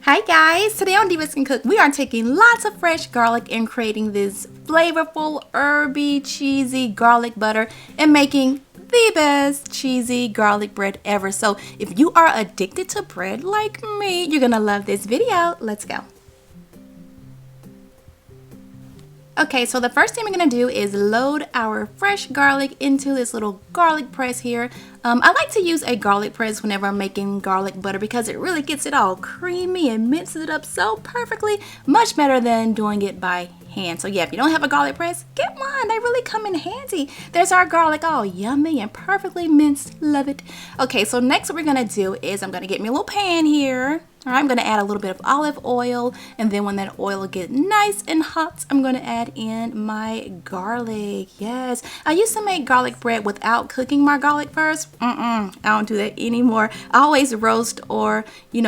Hi guys, today on Divas Can Cook, we are taking lots of fresh garlic and creating this flavorful, herby, cheesy garlic butter and making the best cheesy garlic bread ever. So if you are addicted to bread like me, you're gonna love this video. Let's go. Okay, so the first thing we're gonna do is load our fresh garlic into this little garlic press here. I like to use a garlic press whenever I'm making garlic butter because it really gets it all creamy and minces it up so perfectly, much better than doing it by hand. So yeah, if you don't have a garlic press, get one. They really come in handy. There's our garlic all yummy and perfectly minced. Love it. Okay, so next what we're gonna do is I'm gonna get me a little pan here. All right, I'm gonna add a little bit of olive oil, and then when that oil gets nice and hot, I'm gonna add in my garlic. Yes, I used to make garlic bread without cooking my garlic first. I don't do that anymore. I always roast or,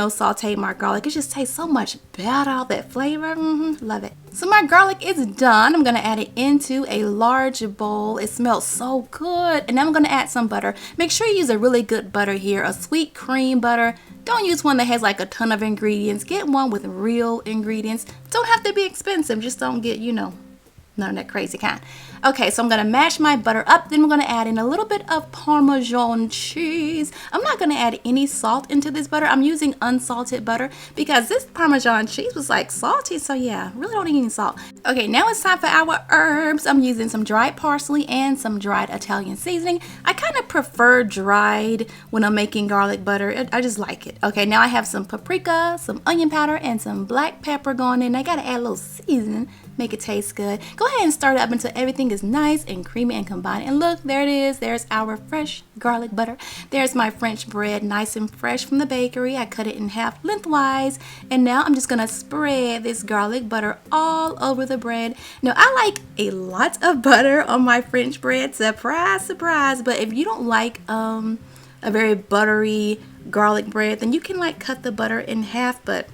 saute my garlic. It just tastes so much better, all that flavor. Love it. So my garlic is done. I'm gonna add it into a large bowl. It smells so good. And then I'm gonna add some butter. Make sure you use a really good butter here, a sweet cream butter. Don't use one that has like a ton of ingredients. Get one with real ingredients. Don't have to be expensive. Just don't get, none of that crazy kind. Okay, so I'm gonna mash my butter up. Then we're gonna add in a little bit of Parmesan cheese. I'm not gonna add any salt into this butter. I'm using unsalted butter because this Parmesan cheese was like salty. So yeah, really don't need any salt. Okay, now it's time for our herbs. I'm using some dried parsley and some dried Italian seasoning. I kind of prefer dried when I'm making garlic butter. I just like it. Okay, now I have some paprika, some onion powder, and some black pepper going in. I gotta add a little seasoning, make it taste good. Go ahead and stir it up until everything is nice and creamy and combined. And look, there it is. There's our fresh garlic butter. There's my French bread, nice and fresh from the bakery. I cut it in half lengthwise. And now I'm just gonna spread this garlic butter all over the bread. Now I like a lot of butter on my French bread. Surprise, surprise. But if you don't like a very buttery garlic bread, then you can like cut the butter in half. But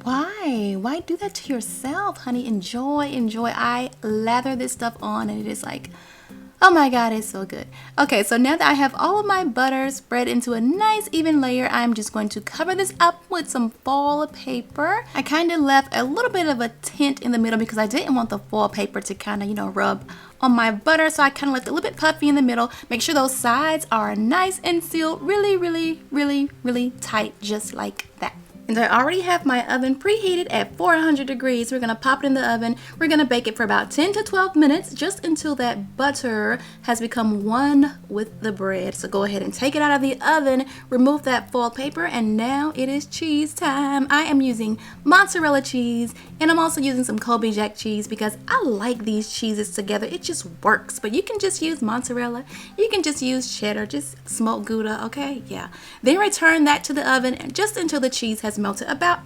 why do that to yourself, honey? Enjoy. I lather this stuff on and it is like, oh my god, it's so good. Okay, so now that I have all of my butter spread into a nice even layer, I'm just going to cover this up with some foil paper. I kind of left a little bit of a tint in the middle because I didn't want the foil paper to kind of, rub on my butter. So I kind of left it a little bit puffy in the middle. Make sure those sides are nice and sealed really tight, just like that. And I already have my oven preheated at 400 degrees. We're gonna pop it in the oven. We're gonna bake it for about 10 to 12 minutes, just until that butter has become one with the bread. So go ahead and take it out of the oven, remove that foil paper, and now it is cheese time. I am using mozzarella cheese, and I'm also using some Colby Jack cheese because I like these cheeses together. It just works, but you can just use mozzarella. You can just use cheddar, just smoked Gouda, okay? Yeah. Then return that to the oven just until the cheese has melted about,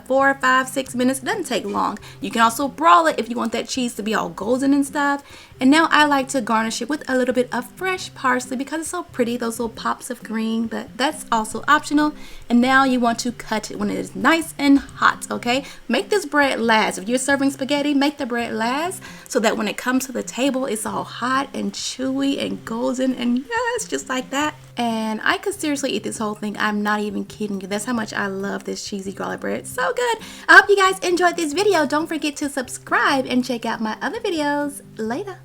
4, 5, 6 minutes. It doesn't take long. You can also broil it if you want that cheese to be all golden and stuff. And now I like to garnish it with a little bit of fresh parsley because it's so pretty, those little pops of green, but that's also optional. And now you want to cut it when it is nice and hot, okay? Make this bread last. If you're serving spaghetti, make the bread last so that when it comes to the table, it's all hot and chewy and golden and yes, just like that. And I could seriously eat this whole thing. I'm not even kidding you. That's how much I love this cheesy garlic bread. It's so good. I hope you guys enjoyed this video. Don't forget to subscribe and check out my other videos later.